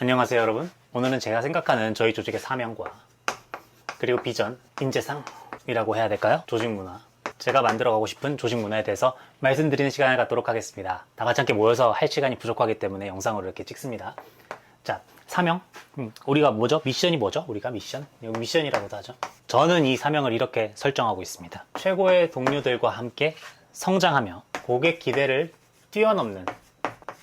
안녕하세요 여러분. 오늘은 제가 생각하는 저희 조직의 사명과 그리고 비전, 인재상이라고 해야 될까요? 조직문화, 제가 만들어가고 싶은 조직문화에 대해서 말씀드리는 시간을 갖도록 하겠습니다. 다 같이 함께 모여서 할 시간이 부족하기 때문에 영상으로 이렇게 찍습니다. 자, 사명. 우리가 뭐죠? 미션이 뭐죠? 우리가 미션? 이거 미션이라고도 하죠. 저는 이 사명을 이렇게 설정하고 있습니다. 최고의 동료들과 함께 성장하며 고객 기대를 뛰어넘는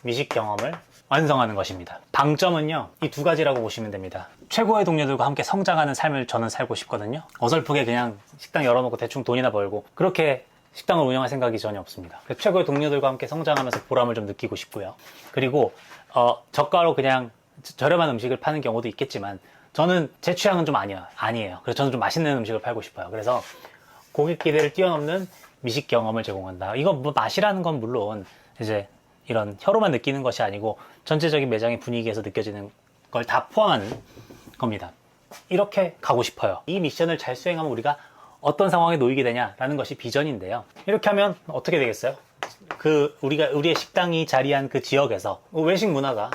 미식 경험을 완성하는 것입니다. 방점은요, 이 두 가지라고 보시면 됩니다. 최고의 동료들과 함께 성장하는 삶을 저는 살고 싶거든요. 어설프게 그냥 식당 열어놓고 대충 돈이나 벌고 그렇게 식당을 운영할 생각이 전혀 없습니다. 최고의 동료들과 함께 성장하면서 보람을 좀 느끼고 싶고요. 그리고 저가로 그냥 저렴한 음식을 파는 경우도 있겠지만 저는 제 취향은 좀 아니에요. 그래서 저는 좀 맛있는 음식을 팔고 싶어요. 그래서 고객 기대를 뛰어넘는 미식 경험을 제공한다. 이거 뭐 맛이라는 건 물론 이제 이런 혀로만 느끼는 것이 아니고 전체적인 매장의 분위기에서 느껴지는 걸 다 포함하는 겁니다. 이렇게 가고 싶어요. 이 미션을 잘 수행하면 우리가 어떤 상황에 놓이게 되냐라는 것이 비전인데요. 이렇게 하면 어떻게 되겠어요? 우리의 식당이 자리한 그 지역에서 외식 문화가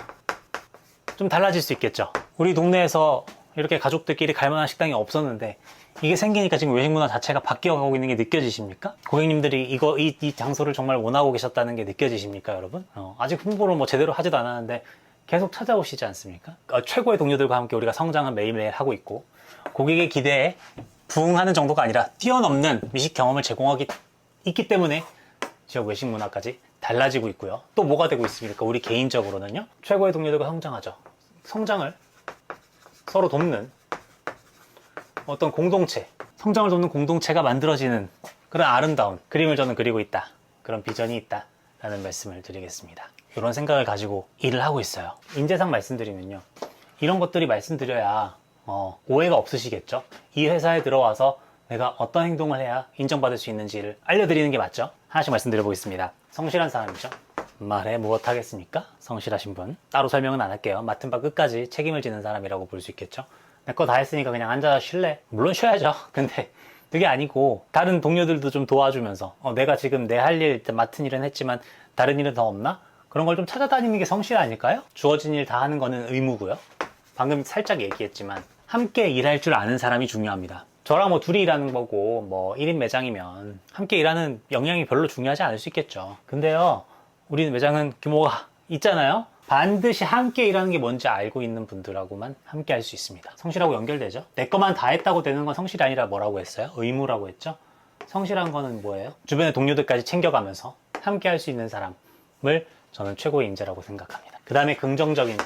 좀 달라질 수 있겠죠. 우리 동네에서 이렇게 가족들끼리 갈 만한 식당이 없었는데 이게 생기니까 지금 외식 문화 자체가 바뀌어가고 있는 게 느껴지십니까? 고객님들이 이 장소를 정말 원하고 계셨다는 게 느껴지십니까, 여러분? 아직 홍보를 뭐 제대로 하지도 않았는데 계속 찾아오시지 않습니까? 최고의 동료들과 함께 우리가 성장은 매일매일 하고 있고 고객의 기대에 부응하는 정도가 아니라 뛰어넘는 미식 경험을 제공하기 있기 때문에 지역 외식 문화까지 달라지고 있고요. 또 뭐가 되고 있습니까? 우리 개인적으로는요. 최고의 동료들과 성장하죠. 성장을 서로 돕는 어떤 공동체, 성장을 돕는 공동체가 만들어지는 그런 아름다운 그림을 저는 그리고 있다. 그런 비전이 있다. 라는 말씀을 드리겠습니다. 이런 생각을 가지고 일을 하고 있어요. 인재상 말씀드리면요. 이런 것들이 말씀드려야 오해가 없으시겠죠? 이 회사에 들어와서 내가 어떤 행동을 해야 인정받을 수 있는지를 알려드리는 게 맞죠? 하나씩 말씀드려 보겠습니다. 성실한 사람이죠. 말해 무엇 하겠습니까? 성실하신 분. 따로 설명은 안 할게요. 맡은 바 끝까지 책임을 지는 사람이라고 볼 수 있겠죠? 내 거 다 했으니까 그냥 앉아 쉴래? 물론 쉬어야죠. 근데 그게 아니고 다른 동료들도 좀 도와주면서 내가 지금 내 할 일, 맡은 일은 했지만 다른 일은 더 없나? 그런 걸 좀 찾아다니는 게 성실 아닐까요? 주어진 일 다 하는 거는 의무고요. 방금 살짝 얘기했지만 함께 일할 줄 아는 사람이 중요합니다. 저랑 뭐 둘이 일하는 거고 뭐 1인 매장이면 함께 일하는 역량이 별로 중요하지 않을 수 있겠죠. 근데요, 우리 매장은 규모가 있잖아요. 반드시 함께 일하는 게 뭔지 알고 있는 분들하고만 함께 할 수 있습니다. 성실하고 연결되죠. 내 것만 다 했다고 되는 건 성실이 아니라 뭐라고 했어요? 의무라고 했죠. 성실한 거는 뭐예요? 주변의 동료들까지 챙겨가면서 함께 할 수 있는 사람을 저는 최고의 인재라고 생각합니다. 그 다음에 긍정적인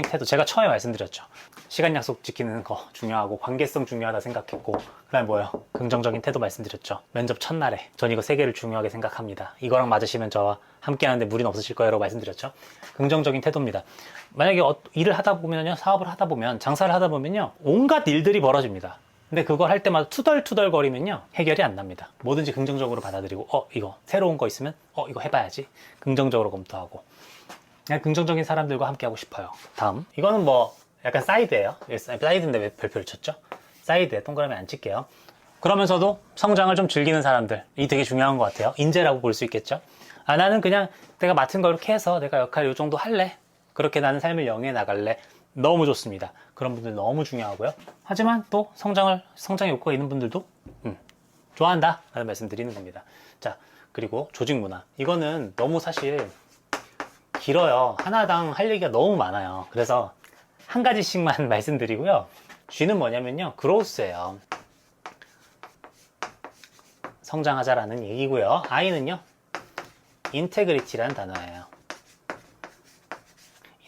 태도. 제가 처음에 말씀드렸죠. 시간 약속 지키는 거 중요하고 관계성 중요하다 생각했고, 그 다음에 뭐예요? 긍정적인 태도 말씀드렸죠. 면접 첫날에 전 이거 3개를 중요하게 생각합니다. 이거랑 맞으시면 저와 함께 하는데 무리는 없으실 거예요 라고 말씀드렸죠. 긍정적인 태도입니다. 만약에 일을 하다 보면요, 사업을 하다 보면, 장사를 하다 보면요, 온갖 일들이 벌어집니다. 근데 그걸 할 때마다 투덜투덜 거리면요, 해결이 안 납니다. 뭐든지 긍정적으로 받아들이고 이거 새로운 거 있으면 이거 해봐야지, 긍정적으로 검토하고, 그냥 긍정적인 사람들과 함께 하고 싶어요. 다음, 이거는 뭐 약간 사이드예요. 사이드인데 왜 별표를 쳤죠? 사이드에 동그라미 안 칠게요. 그러면서도 성장을 좀 즐기는 사람들이 되게 중요한 것 같아요. 인재라고 볼 수 있겠죠. 나는 그냥 내가 맡은 거 이렇게 해서 내가 역할 이 정도 할래, 그렇게 나는 삶을 영위해 나갈래, 너무 좋습니다. 그런 분들 너무 중요하고요. 하지만 또 성장의 욕구가 있는 분들도 좋아한다 라는 말씀 드리는 겁니다. 자, 그리고 조직 문화, 이거는 너무 사실 길어요. 하나당 할 얘기가 너무 많아요. 그래서 한 가지씩만 말씀드리고요. G는 뭐냐면요, 그로우스예요. 성장하자라는 얘기고요. I는요, 인테그리티라는 단어예요.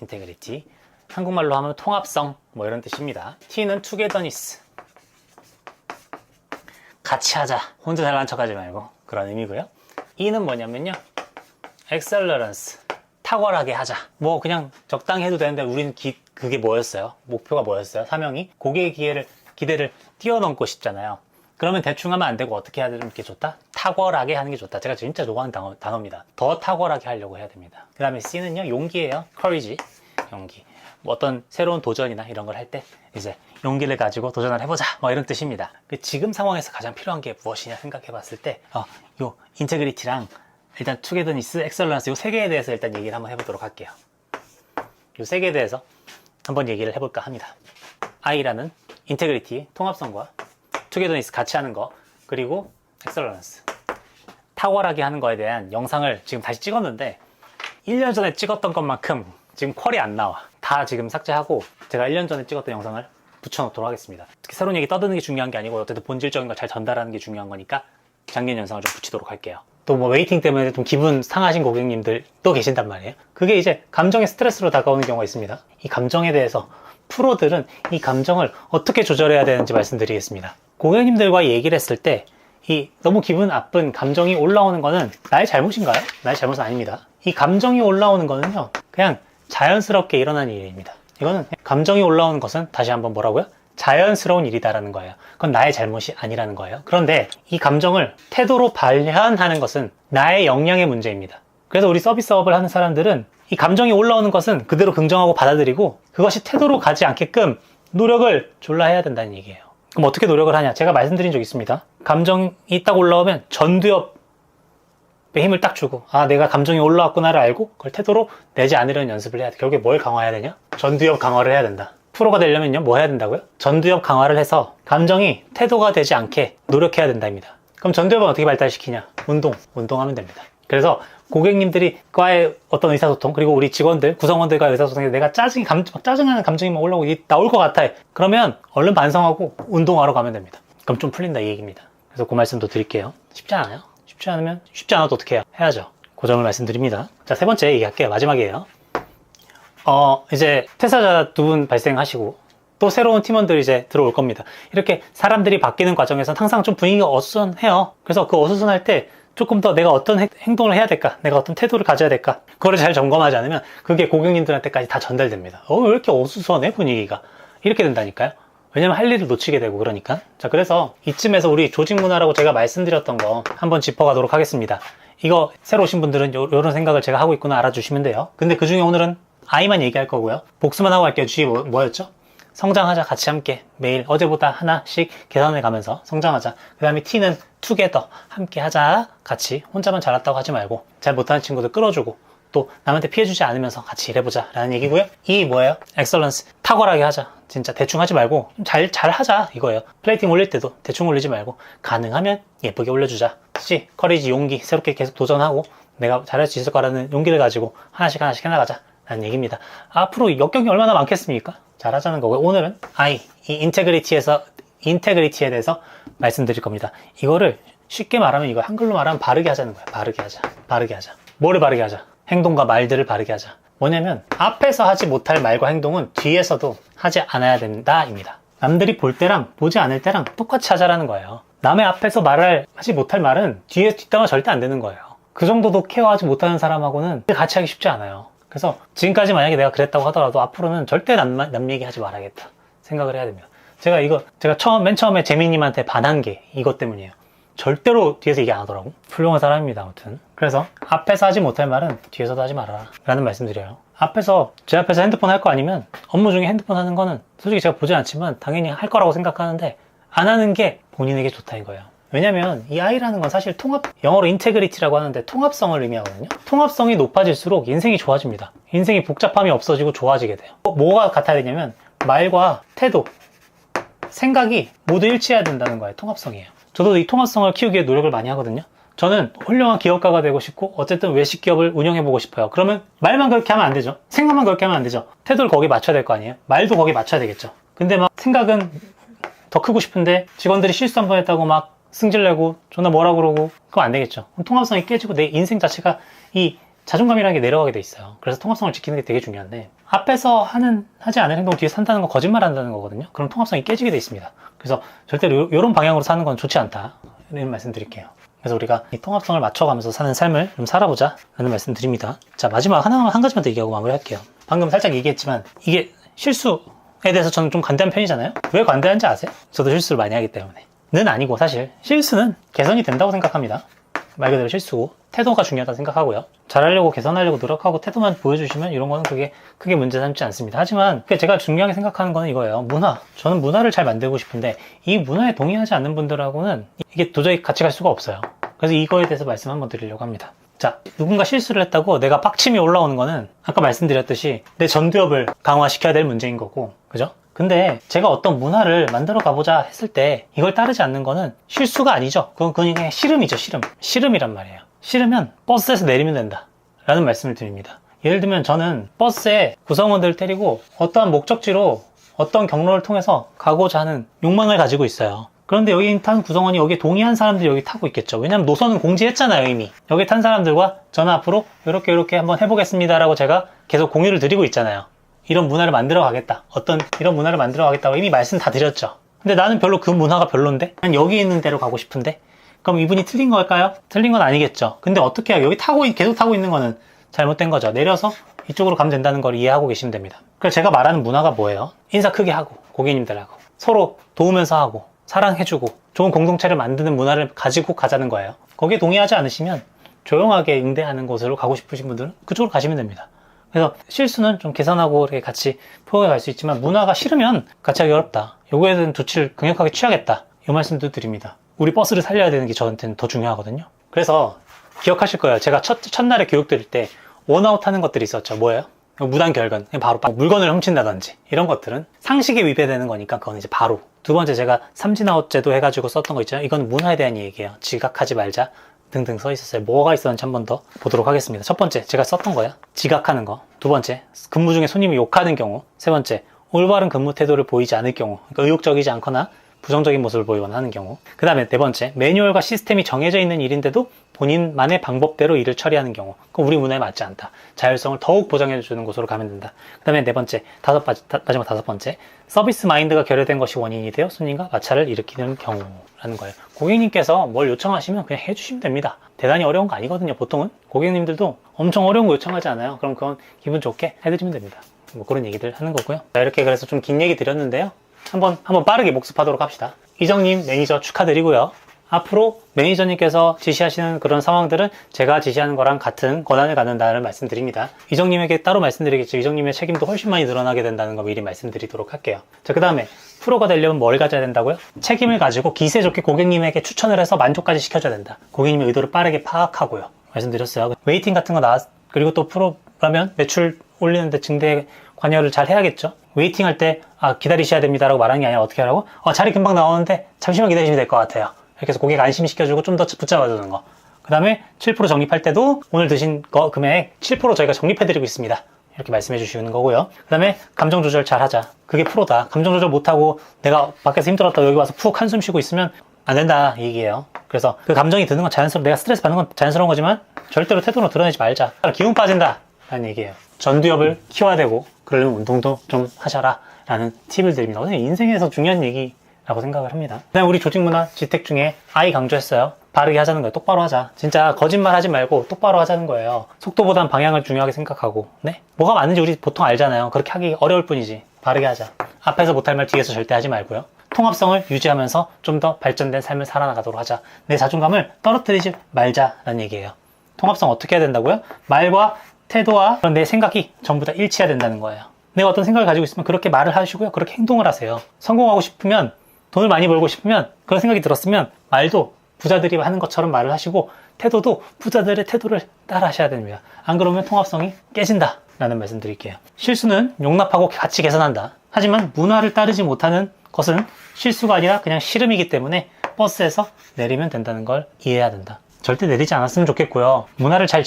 인테그리티, 한국말로 하면 통합성 뭐 이런 뜻입니다. T는 투게더니스, 같이 하자, 혼자 잘난 척하지 말고, 그런 의미고요. E는 뭐냐면요, 엑셀러런스, 탁월하게 하자. 뭐 그냥 적당히 해도 되는데 우리는 그게 뭐였어요? 목표가 뭐였어요? 사명이 고객의 기대를 뛰어넘고 싶잖아요. 그러면 대충 하면 안 되고 어떻게 해야 되는 게 좋다? 탁월하게 하는 게 좋다. 제가 진짜 좋아하는 단어입니다. 더 탁월하게 하려고 해야 됩니다. 그 다음에 C는요, 용기예요. courage, 용기. 뭐 어떤 새로운 도전이나 이런 걸 할 때 이제 용기를 가지고 도전을 해보자, 뭐 이런 뜻입니다. 지금 상황에서 가장 필요한 게 무엇이냐 생각해 봤을 때 요 인테그리티랑 일단 투게더니스, 엑셀런스 이 3개에 대해서 일단 얘기를 한번 해보도록 할게요. 이 세 개에 대해서 한번 얘기를 해볼까 합니다. I라는 인테그리티, 통합성과 투게더니스 같이 하는 거, 그리고 엑셀런스, 탁월하게 하는 거에 대한 영상을 지금 다시 찍었는데 1년 전에 찍었던 것만큼 지금 퀄이 안 나와. 다 지금 삭제하고 제가 1년 전에 찍었던 영상을 붙여놓도록 하겠습니다. 특히 새로운 얘기 떠드는 게 중요한 게 아니고 어쨌든 본질적인 걸 잘 전달하는 게 중요한 거니까 작년 영상을 좀 붙이도록 할게요. 또 뭐 웨이팅 때문에 좀 기분 상하신 고객님들도 계신단 말이에요. 그게 이제 감정의 스트레스로 다가오는 경우가 있습니다. 이 감정에 대해서 프로들은 이 감정을 어떻게 조절해야 되는지 말씀드리겠습니다. 고객님들과 얘기를 했을 때 이 너무 기분 나쁜 감정이 올라오는 거는 나의 잘못인가요? 나의 잘못은 아닙니다. 이 감정이 올라오는 거는요, 그냥 자연스럽게 일어나는 일입니다. 이거는 감정이 올라오는 것은 다시 한번 뭐라고요? 자연스러운 일이다라는 거예요. 그건 나의 잘못이 아니라는 거예요. 그런데 이 감정을 태도로 발현하는 것은 나의 역량의 문제입니다. 그래서 우리 서비스업을 하는 사람들은 이 감정이 올라오는 것은 그대로 긍정하고 받아들이고 그것이 태도로 가지 않게끔 노력을 졸라 해야 된다는 얘기예요. 그럼 어떻게 노력을 하냐? 제가 말씀드린 적 있습니다. 감정이 딱 올라오면 전두엽에 힘을 딱 주고, 아, 내가 감정이 올라왔구나를 알고 그걸 태도로 내지 않으려는 연습을 해야 돼. 결국에 뭘 강화해야 되냐? 전두엽 강화를 해야 된다. 프로가 되려면요, 뭐 해야 된다고요? 전두엽 강화를 해서 감정이 태도가 되지 않게 노력해야 된답니다. 그럼 전두엽은 어떻게 발달시키냐? 운동하면 됩니다. 그래서 고객님들이 과의 어떤 의사소통, 그리고 우리 직원들, 구성원들과 의사소통에서 내가 짜증나는 감정이 막 올라오고 나올 것 같아. 그러면 얼른 반성하고 운동하러 가면 됩니다. 그럼 좀 풀린다 이 얘기입니다. 그래서 그 말씀도 드릴게요. 쉽지 않아요. 쉽지 않아도 어떻게 해요? 해야죠. 그 점을 말씀드립니다. 자, 세 번째 얘기할게요. 마지막이에요. 이제 퇴사자 2분 발생하시고 또 새로운 팀원들이 이제 들어올 겁니다. 이렇게 사람들이 바뀌는 과정에서 항상 좀 분위기가 어수선해요. 그래서 그 어수선할 때 조금 더 내가 어떤 행동을 해야 될까? 내가 어떤 태도를 가져야 될까? 그거를 잘 점검하지 않으면 그게 고객님들한테까지 다 전달됩니다. 왜 이렇게 어수선해 분위기가? 이렇게 된다니까요. 왜냐면 할 일을 놓치게 되고 그러니까. 자, 그래서 이쯤에서 우리 조직 문화라고 제가 말씀드렸던 거 한번 짚어가도록 하겠습니다. 이거 새로 오신 분들은 요런 생각을 제가 하고 있구나 알아주시면 돼요. 근데 그 중에 오늘은 I만 얘기할 거고요. 복수만 하고 할게요. G 뭐였죠? 성장하자, 같이 함께. 매일 어제보다 하나씩 개선해 가면서 성장하자. 그 다음에 T는 투게더, 함께 하자. 같이. 혼자만 잘났다고 하지 말고 잘 못하는 친구들 끌어주고 또 남한테 피해주지 않으면서 같이 일해보자 라는 얘기고요. E 뭐예요? 엑설런스, 탁월하게 하자. 진짜 대충 하지 말고 잘 하자 이거예요. 플레이팅 올릴 때도 대충 올리지 말고 가능하면 예쁘게 올려주자. C, 커리지, 용기. 새롭게 계속 도전하고 내가 잘할 수 있을 거라는 용기를 가지고 하나씩 해나가자 라는 얘기입니다. 앞으로 역경이 얼마나 많겠습니까? 잘하자는 거고요. 오늘은 I, 이 인테그리티에 대해서 말씀드릴 겁니다. 이거를 쉽게 말하면 이거 한글로 말하면 바르게 하자는 거예요. 바르게 하자. 뭐를 바르게 하자? 행동과 말들을 바르게 하자. 뭐냐면 앞에서 하지 못할 말과 행동은 뒤에서도 하지 않아야 된다입니다. 남들이 볼 때랑 보지 않을 때랑 똑같이 하자라는 거예요. 남의 앞에서 하지 못할 말은 뒤에 뒷담화 절대 안 되는 거예요. 그 정도도 케어하지 못하는 사람하고는 같이 하기 쉽지 않아요. 그래서 지금까지 만약에 내가 그랬다고 하더라도 앞으로는 절대 남 얘기하지 말아야겠다 생각을 해야 됩니다. 제가 맨 처음에 재민님한테 반한 게 이것 때문이에요. 절대로 뒤에서 얘기 안 하더라고. 훌륭한 사람입니다. 아무튼 그래서 앞에서 하지 못할 말은 뒤에서도 하지 말아라 라는 말씀 드려요. 제 앞에서 핸드폰 할 거 아니면 업무 중에 핸드폰 하는 거는 솔직히 제가 보지 않지만 당연히 할 거라고 생각하는데 안 하는 게 본인에게 좋다 이거예요. 왜냐면 이 I라는 건 사실 영어로 인테그리티라고 하는데 통합성을 의미하거든요. 통합성이 높아질수록 인생이 좋아집니다. 인생이 복잡함이 없어지고 좋아지게 돼요. 뭐가 같아야 되냐면 말과 태도, 생각이 모두 일치해야 된다는 거예요. 통합성이에요. 저도 이 통합성을 키우기 위해 노력을 많이 하거든요. 저는 훌륭한 기업가가 되고 싶고 어쨌든 외식 기업을 운영해보고 싶어요. 그러면 말만 그렇게 하면 안 되죠. 생각만 그렇게 하면 안 되죠. 태도를 거기에 맞춰야 될 거 아니에요. 말도 거기에 맞춰야 되겠죠. 근데 막 생각은 더 크고 싶은데 직원들이 실수 한 번 했다고 막 승질내고 존나 뭐라 그러고 그거 안 되겠죠. 통합성이 깨지고 내 인생 자체가 이 자존감이라는 게 내려가게 돼 있어요. 그래서 통합성을 지키는 게 되게 중요한데 앞에서 하지 않을 행동 뒤에서 한다는 건 거짓말 한다는 거거든요. 그럼 통합성이 깨지게 돼 있습니다. 그래서 절대로 이런 방향으로 사는 건 좋지 않다 이런 말씀 드릴게요. 그래서 우리가 이 통합성을 맞춰가면서 사는 삶을 좀 살아보자 라는 말씀 드립니다. 자, 마지막 한 가지만 더 얘기하고 마무리할게요. 방금 살짝 얘기했지만 이게 실수에 대해서 저는 좀 관대한 편이잖아요. 왜 관대한지 아세요? 저도 실수를 많이 하기 때문에. 는 아니고 사실 실수는 개선이 된다고 생각합니다. 말 그대로 실수고 태도가 중요하다고 생각하고요. 잘하려고 개선하려고 노력하고 태도만 보여주시면 이런 거는 그게 크게 문제 삼지 않습니다. 하지만 제가 중요하게 생각하는 거는 이거예요. 저는 문화를 잘 만들고 싶은데 이 문화에 동의하지 않는 분들하고는 이게 도저히 같이 갈 수가 없어요. 그래서 이거에 대해서 말씀 한번 드리려고 합니다. 자, 누군가 실수를 했다고 내가 빡침이 올라오는 거는 아까 말씀드렸듯이 내 전두엽을 강화시켜야 될 문제인 거고, 그죠? 근데 제가 어떤 문화를 만들어 가보자 했을 때 이걸 따르지 않는 거는 실수가 아니죠. 그건 그냥 씨름이죠, 씨름. 씨름이란 말이에요. 싫으면 버스에서 내리면 된다 라는 말씀을 드립니다. 예를 들면 저는 버스에 구성원들을 데리고 어떠한 목적지로 어떤 경로를 통해서 가고자 하는 욕망을 가지고 있어요. 그런데 여기 탄 구성원이 여기에 동의한 사람들이 여기 타고 있겠죠. 왜냐면 노선은 공지했잖아요, 이미. 여기 탄 사람들과 저는 앞으로 이렇게 한번 해보겠습니다 라고 제가 계속 공유를 드리고 있잖아요. 이런 문화를 만들어 가겠다. 이런 문화를 만들어 가겠다고 이미 말씀 다 드렸죠. 근데 나는 별로 그 문화가 별론데? 난 여기 있는 데로 가고 싶은데? 그럼 이분이 틀린 걸까요? 틀린 건 아니겠죠. 근데 어떻게 해요? 여기 계속 타고 있는 거는 잘못된 거죠. 내려서 이쪽으로 가면 된다는 걸 이해하고 계시면 됩니다. 그래서 제가 말하는 문화가 뭐예요? 인사 크게 하고, 고객님들하고, 서로 도우면서 하고, 사랑해주고, 좋은 공동체를 만드는 문화를 가지고 가자는 거예요. 거기에 동의하지 않으시면 조용하게 응대하는 곳으로 가고 싶으신 분들은 그쪽으로 가시면 됩니다. 그래서 실수는 좀 계산하고 이렇게 같이 포용해 갈 수 있지만 문화가 싫으면 같이 하기 어렵다. 요거에 대한 조치를 강력하게 취하겠다. 이 말씀도 드립니다. 우리 버스를 살려야 되는 게 저한테는 더 중요하거든요. 그래서 기억하실 거예요. 제가 첫날에 교육 드릴 때 원아웃 하는 것들이 있었죠. 뭐예요? 무단결근, 바로 물건을 훔친다든지 이런 것들은 상식에 위배되는 거니까 그건 이제 바로. 두 번째, 제가 삼진아웃 제도 해가지고 썼던 거 있잖아요. 이건 문화에 대한 얘기예요. 지각하지 말자 등등 써 있었어요. 뭐가 있었는지 한 번 더 보도록 하겠습니다. 첫 번째, 제가 썼던 거예요. 지각하는 거. 두 번째, 근무 중에 손님이 욕하는 경우. 세 번째, 올바른 근무 태도를 보이지 않을 경우. 그러니까 의욕적이지 않거나 부정적인 모습을 보이거나 하는 경우. 그 다음에 네 번째, 매뉴얼과 시스템이 정해져 있는 일인데도 본인만의 방법대로 일을 처리하는 경우. 그건 우리 문화에 맞지 않다. 자율성을 더욱 보장해주는 곳으로 가면 된다. 그 다음에 네 번째, 마지막 다섯 번째, 서비스 마인드가 결여된 것이 원인이 되어 손님과 마찰을 일으키는 경우라는 거예요. 고객님께서 뭘 요청하시면 그냥 해주시면 됩니다. 대단히 어려운 거 아니거든요. 보통은 고객님들도 엄청 어려운 거 요청하지 않아요. 그럼 그건 기분 좋게 해드리면 됩니다. 뭐 그런 얘기들 하는 거고요. 자, 이렇게 그래서 좀 긴 얘기 드렸는데요. 한번 빠르게 복습하도록 합시다. 이정님 매니저 축하드리고요. 앞으로 매니저님께서 지시하시는 그런 상황들은 제가 지시하는 거랑 같은 권한을 갖는다는 말씀드립니다. 이정님에게 따로 말씀드리겠죠. 이정님의 책임도 훨씬 많이 늘어나게 된다는 거 미리 말씀드리도록 할게요. 자, 그 다음에 프로가 되려면 뭘 가져야 된다고요? 책임을 가지고 기세 좋게 고객님에게 추천을 해서 만족까지 시켜줘야 된다. 고객님의 의도를 빠르게 파악하고요. 말씀드렸어요. 웨이팅 같은 거 그리고 또 프로라면 매출 올리는데 증대 관여를 잘 해야겠죠. 웨이팅 할 때 기다리셔야 됩니다라고 말하는 게 아니라 어떻게 하라고? 자리 금방 나오는데 잠시만 기다리시면 될 것 같아요. 이렇게 해서 고객 안심시켜주고 좀 더 붙잡아주는 거. 그 다음에 7% 적립할 때도 오늘 드신 거 금액 7% 저희가 적립해드리고 있습니다. 이렇게 말씀해 주시는 거고요. 그 다음에 감정 조절 잘 하자. 그게 프로다. 감정 조절 못하고 내가 밖에서 힘들었다 여기 와서 푹 한숨 쉬고 있으면 안 된다 이 얘기예요. 그래서 그 감정이 드는 건 자연스러워. 내가 스트레스 받는 건 자연스러운 거지만 절대로 태도로 드러내지 말자. 기운 빠진다 라는 얘기예요. 전두엽을 키워야 되고 그러려면 운동도 좀 하셔라 라는 팁을 드립니다. 인생에서 중요한 얘기라고 생각을 합니다. 그다음에 우리 조직문화 지택 중에 I 강조했어요. 바르게 하자는 거예요. 똑바로 하자. 진짜 거짓말 하지 말고 똑바로 하자는 거예요. 속도보단 방향을 중요하게 생각하고. 네? 뭐가 맞는지 우리 보통 알잖아요. 그렇게 하기 어려울 뿐이지. 바르게 하자. 앞에서 못할 말 뒤에서 절대 하지 말고요. 통합성을 유지하면서 좀 더 발전된 삶을 살아나가도록 하자. 내 자존감을 떨어뜨리지 말자라는 얘기예요. 통합성 어떻게 해야 된다고요? 말과 태도와 내 생각이 전부 다 일치해야 된다는 거예요. 내가 어떤 생각을 가지고 있으면 그렇게 말을 하시고요. 그렇게 행동을 하세요. 성공하고 싶으면, 돈을 많이 벌고 싶으면, 그런 생각이 들었으면 말도 부자들이 하는 것처럼 말을 하시고 태도도 부자들의 태도를 따라 하셔야 됩니다. 안 그러면 통합성이 깨진다 라는 말씀 드릴게요. 실수는 용납하고 같이 개선한다. 하지만 문화를 따르지 못하는 것은 실수가 아니라 그냥 씨름이기 때문에 버스에서 내리면 된다는 걸 이해해야 된다. 절대 내리지 않았으면 좋겠고요. 문화를 잘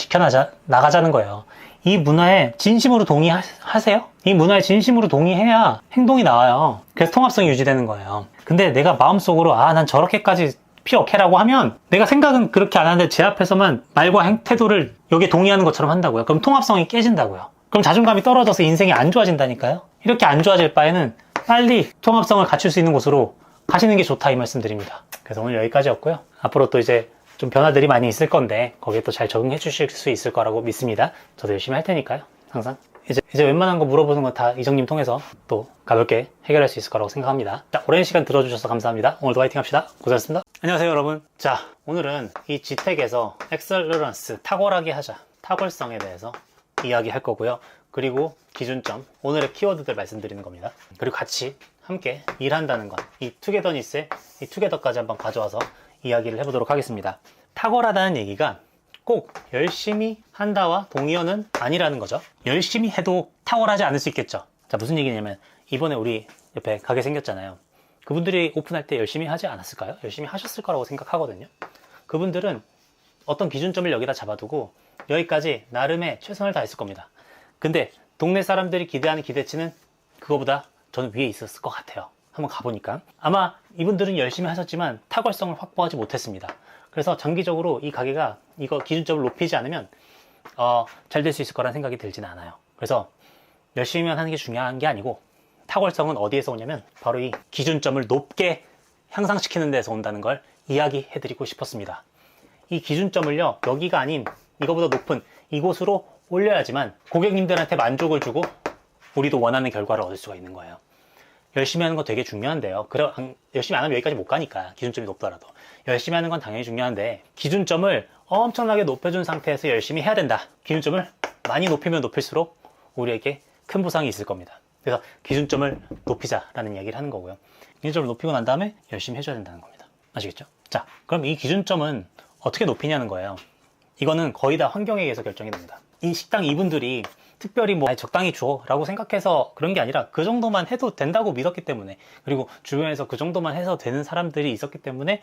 나가자는 거예요. 이 문화에 진심으로 동의하세요? 이 문화에 진심으로 동의해야 행동이 나와요. 그래서 통합성이 유지되는 거예요. 근데 내가 마음속으로 난 저렇게까지 필요 없게라고 하면 내가 생각은 그렇게 안 하는데 제 앞에서만 말과 태도를 여기에 동의하는 것처럼 한다고요. 그럼 통합성이 깨진다고요. 그럼 자존감이 떨어져서 인생이 안 좋아진다니까요. 이렇게 안 좋아질 바에는 빨리 통합성을 갖출 수 있는 곳으로 가시는 게 좋다 이 말씀 드립니다. 그래서 오늘 여기까지였고요. 앞으로 또 이제 좀 변화들이 많이 있을 건데 거기에 또 잘 적응해 주실 수 있을 거라고 믿습니다. 저도 열심히 할 테니까요. 항상 이제 웬만한 거 물어보는 건 다 이정님 통해서 또 가볍게 해결할 수 있을 거라고 생각합니다. 자, 오랜 시간 들어주셔서 감사합니다. 오늘도 화이팅 합시다. 고생하셨습니다. 안녕하세요 여러분. 자, 오늘은 이 지택에서 엑셀러런스, 탁월하게 하자, 탁월성에 대해서 이야기할 거고요. 그리고 기준점, 오늘의 키워드들 말씀드리는 겁니다. 그리고 같이 함께 일한다는 것, 이 투게더니스의 이 투게더까지 한번 가져와서 이야기를 해보도록 하겠습니다. 탁월하다는 얘기가 꼭 열심히 한다와 동의어는 아니라는 거죠. 열심히 해도 탁월하지 않을 수 있겠죠. 자, 무슨 얘기냐면 이번에 우리 옆에 가게 생겼잖아요. 그분들이 오픈할 때 열심히 하지 않았을까요? 열심히 하셨을 거라고 생각하거든요. 그분들은 어떤 기준점을 여기다 잡아두고 여기까지 나름의 최선을 다했을 겁니다. 근데 동네 사람들이 기대하는 기대치는 그거보다 저는 위에 있었을 것 같아요. 한번 가보니까 아마 이분들은 열심히 하셨지만 탁월성을 확보하지 못했습니다. 그래서 장기적으로 이 가게가 이거 기준점을 높이지 않으면 잘 될 수 있을 거라는 생각이 들지는 않아요. 그래서 열심히만 하는 게 중요한 게 아니고 탁월성은 어디에서 오냐면 바로 이 기준점을 높게 향상시키는 데서 온다는 걸 이야기해 드리고 싶었습니다. 이 기준점을요, 여기가 아닌 이거보다 높은 이곳으로 올려야지만 고객님들한테 만족을 주고 우리도 원하는 결과를 얻을 수가 있는 거예요. 열심히 하는 거 되게 중요한데요. 열심히 안 하면 여기까지 못 가니까, 기준점이 높더라도. 열심히 하는 건 당연히 중요한데 기준점을 엄청나게 높여준 상태에서 열심히 해야 된다. 기준점을 많이 높이면 높일수록 우리에게 큰 보상이 있을 겁니다. 그래서 기준점을 높이자라는 이야기를 하는 거고요. 기준점을 높이고 난 다음에 열심히 해줘야 된다는 겁니다. 아시겠죠? 자, 그럼 이 기준점은 어떻게 높이냐는 거예요. 이거는 거의 다 환경에 의해서 결정이 됩니다. 이 식당 이분들이 특별히 뭐 적당히 줘 라고 생각해서 그런 게 아니라 그 정도만 해도 된다고 믿었기 때문에, 그리고 주변에서 그 정도만 해서 되는 사람들이 있었기 때문에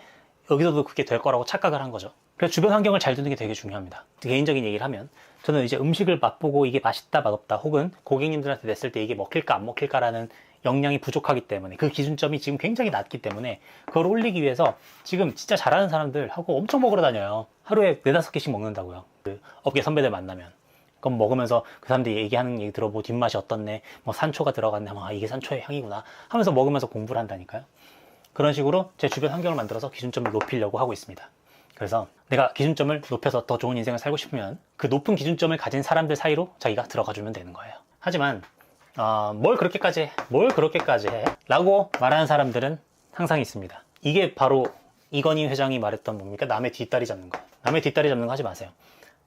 여기서도 그게 될 거라고 착각을 한 거죠. 그래서 주변 환경을 잘 두는 게 되게 중요합니다. 개인적인 얘기를 하면 저는 이제 음식을 맛보고 이게 맛있다 맛없다 혹은 고객님들한테 냈을 때 이게 먹힐까 안 먹힐까라는 역량이 부족하기 때문에, 그 기준점이 지금 굉장히 낮기 때문에 그걸 올리기 위해서 지금 진짜 잘하는 사람들하고 엄청 먹으러 다녀요. 하루에 4-5개씩 먹는다고요. 그 업계 선배들 만나면. 그럼 먹으면서 그 사람들이 얘기하는 얘기 들어보고 뒷맛이 어떻네, 뭐 산초가 들어갔네, 이게 산초의 향이구나 하면서 먹으면서 공부를 한다니까요. 그런 식으로 제 주변 환경을 만들어서 기준점을 높이려고 하고 있습니다. 그래서 내가 기준점을 높여서 더 좋은 인생을 살고 싶으면 그 높은 기준점을 가진 사람들 사이로 자기가 들어가주면 되는 거예요. 하지만 뭘 그렇게까지 해? 라고 말하는 사람들은 항상 있습니다. 이게 바로 이건희 회장이 말했던 뭡니까? 남의 뒷다리 잡는 거. 남의 뒷다리 잡는 거 하지 마세요.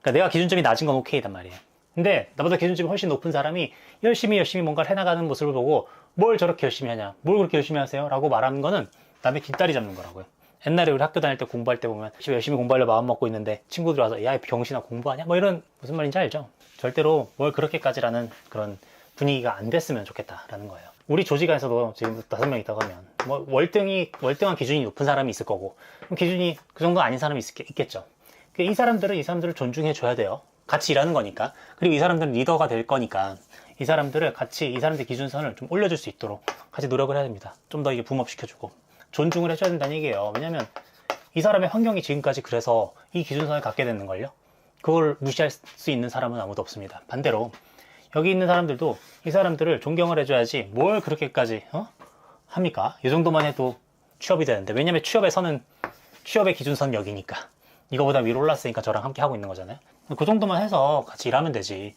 그러니까 내가 기준점이 낮은 건 오케이단 말이에요. 근데 나보다 기준점이 훨씬 높은 사람이 열심히 뭔가를 해나가는 모습을 보고 뭘 저렇게 열심히 하냐, 뭘 그렇게 열심히 하세요? 라고 말하는 거는 남의 뒷다리 잡는 거라고요. 옛날에 우리 학교 다닐 때 공부할 때 보면 열심히 공부하려 마음 먹고 있는데 친구들 와서 야, 이 병신아 공부하냐? 뭐 이런, 무슨 말인지 알죠? 절대로 뭘 그렇게까지라는 그런 분위기가 안 됐으면 좋겠다라는 거예요. 우리 조직 안에서도 지금 5명 있다고 하면 뭐 월등한 기준이 높은 사람이 있을 거고, 기준이 그 정도 아닌 사람이 있겠죠. 이 사람들을 존중해 줘야 돼요. 같이 일하는 거니까. 그리고 이 사람들은 리더가 될 거니까 이 사람들 기준선을 좀 올려줄 수 있도록 같이 노력을 해야 됩니다. 좀 더 이게 붐업시켜주고 존중을 해줘야 된다는 얘기예요. 왜냐면 이 사람의 환경이 지금까지 그래서 이 기준선을 갖게 되는걸요. 그걸 무시할 수 있는 사람은 아무도 없습니다. 반대로 여기 있는 사람들도 이 사람들을 존경을 해줘야지 뭘 그렇게까지 합니까? 이 정도만 해도 취업이 되는데, 왜냐면 취업의 기준선 여기니까, 이거보다 위로 올랐으니까 저랑 함께 하고 있는 거잖아요. 그 정도만 해서 같이 일하면 되지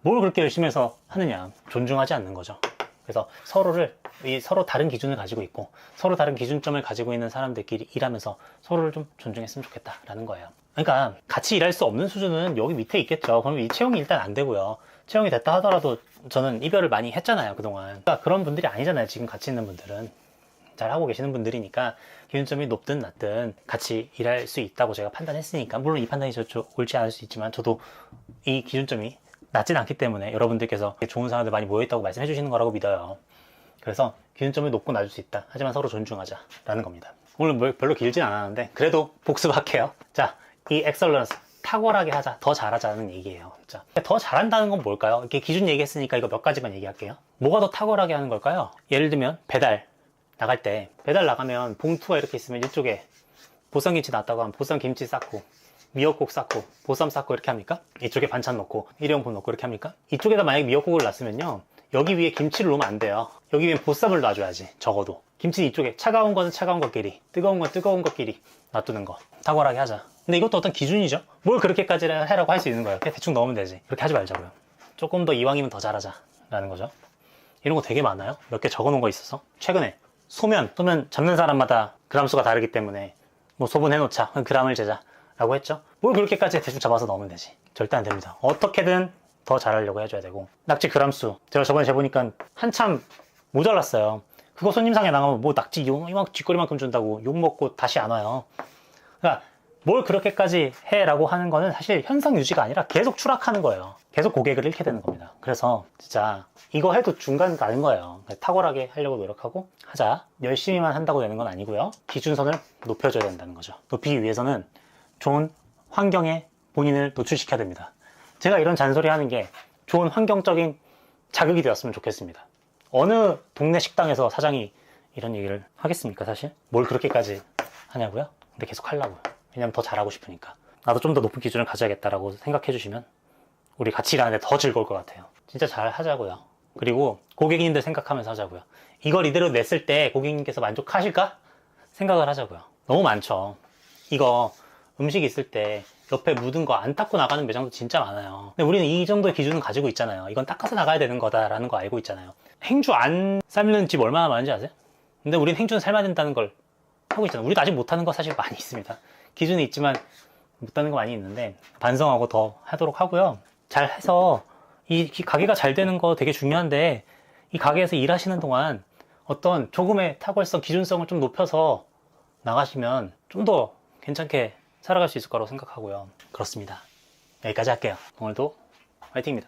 뭘 그렇게 열심히 해서 하느냐. 존중하지 않는 거죠. 그래서 서로 다른 기준을 가지고 있고 서로 다른 기준점을 가지고 있는 사람들끼리 일하면서 서로를 좀 존중했으면 좋겠다라는 거예요. 그러니까 같이 일할 수 없는 수준은 여기 밑에 있겠죠. 그럼 이 채용이 일단 안 되고요. 채용이 됐다 하더라도 저는 이별을 많이 했잖아요, 그동안. 그러니까 그런 분들이 아니잖아요. 지금 같이 있는 분들은 잘 하고 계시는 분들이니까 기준점이 높든 낮든 같이 일할 수 있다고 제가 판단했으니까, 물론 이 판단이 옳지 않을 수 있지만 저도 이 기준점이 낮진 않기 때문에 여러분들께서 좋은 사람들 많이 모여있다고 말씀해 주시는 거라고 믿어요. 그래서 기준점이 높고 낮을 수 있다. 하지만 서로 존중하자라는 겁니다. 오늘 별로 길진 않았는데 그래도 복습할게요. 자, 이 엑설런스, 탁월하게 하자, 더 잘하자는 얘기예요. 자, 더 잘한다는 건 뭘까요? 이렇게 기준 얘기했으니까 이거 몇 가지만 얘기할게요. 뭐가 더 탁월하게 하는 걸까요? 예를 들면 배달 나가면 봉투가 이렇게 있으면 이쪽에 보쌈김치 놨다고 하면 보쌈김치 쌓고 미역국 쌓고 보쌈 쌓고 이렇게 합니까? 이쪽에 반찬 넣고 일회용품 넣고 이렇게 합니까? 이쪽에다 만약에 미역국을 놨으면요, 여기 위에 김치를 놓으면 안 돼요. 여기 위에 보쌈을 놔줘야지. 적어도 김치 이쪽에 차가운 거는 차가운 것끼리, 뜨거운 건 뜨거운 것끼리 놔두는 거. 탁월하게 하자. 근데 이것도 어떤 기준이죠. 뭘 그렇게까지 해라고 할 수 있는 거예요. 그냥 대충 넣으면 되지. 그렇게 하지 말자고요. 조금 더 이왕이면 더 잘하자 라는 거죠. 이런 거 되게 많아요. 몇 개 적어 놓은 거 있어서 최근에 소면 잡는 사람마다 그람수가 다르기 때문에 뭐 소분해 놓자, 그람을 재자 라고 했죠. 뭘 그렇게까지 대충 잡아서 넣으면 되지. 절대 안 됩니다. 어떻게든 더 잘하려고 해줘야 되고, 낙지 그람수 제가 저번에 재보니까 한참 모자랐어요. 그거 손님상에 나가면 뭐 낙지 이만 쥐꼬리만큼 준다고 욕먹고 다시 안 와요. 그러니까 뭘 그렇게까지 해라고 하는 거는 사실 현상 유지가 아니라 계속 추락하는 거예요. 계속 고객을 잃게 되는 겁니다. 그래서 진짜 이거 해도 중간 가는 거예요. 탁월하게 하려고 노력하고 하자. 열심히만 한다고 되는 건 아니고요. 기준선을 높여줘야 된다는 거죠. 높이기 위해서는 좋은 환경에 본인을 노출시켜야 됩니다. 제가 이런 잔소리 하는 게 좋은 환경적인 자극이 되었으면 좋겠습니다. 어느 동네 식당에서 사장이 이런 얘기를 하겠습니까, 사실? 뭘 그렇게까지 하냐고요? 근데 계속 하려고요. 왜냐면 더 잘하고 싶으니까. 나도 좀 더 높은 기준을 가져야겠다라고 생각해 주시면 우리 같이 일하는데 더 즐거울 것 같아요. 진짜 잘 하자고요. 그리고 고객님들 생각하면서 하자고요. 이걸 이대로 냈을 때 고객님께서 만족하실까? 생각을 하자고요. 너무 많죠. 이거 음식 있을 때 옆에 묻은 거 안 닦고 나가는 매장도 진짜 많아요. 근데 우리는 이 정도의 기준은 가지고 있잖아요. 이건 닦아서 나가야 되는 거다라는 거 알고 있잖아요. 행주 안 삶는 집 얼마나 많은지 아세요? 근데 우리는 행주는 삶아야 된다는 걸 하고 있잖아요. 우리도 아직 못하는 거 사실 많이 있습니다. 기준이 있지만 못하는 거 많이 있는데 반성하고 더 하도록 하고요. 잘 해서 이 가게가 잘 되는 거 되게 중요한데 이 가게에서 일하시는 동안 어떤 조금의 탁월성, 기준성을 좀 높여서 나가시면 좀 더 괜찮게 살아갈 수 있을 거라고 생각하고요. 그렇습니다. 여기까지 할게요. 오늘도 화이팅입니다.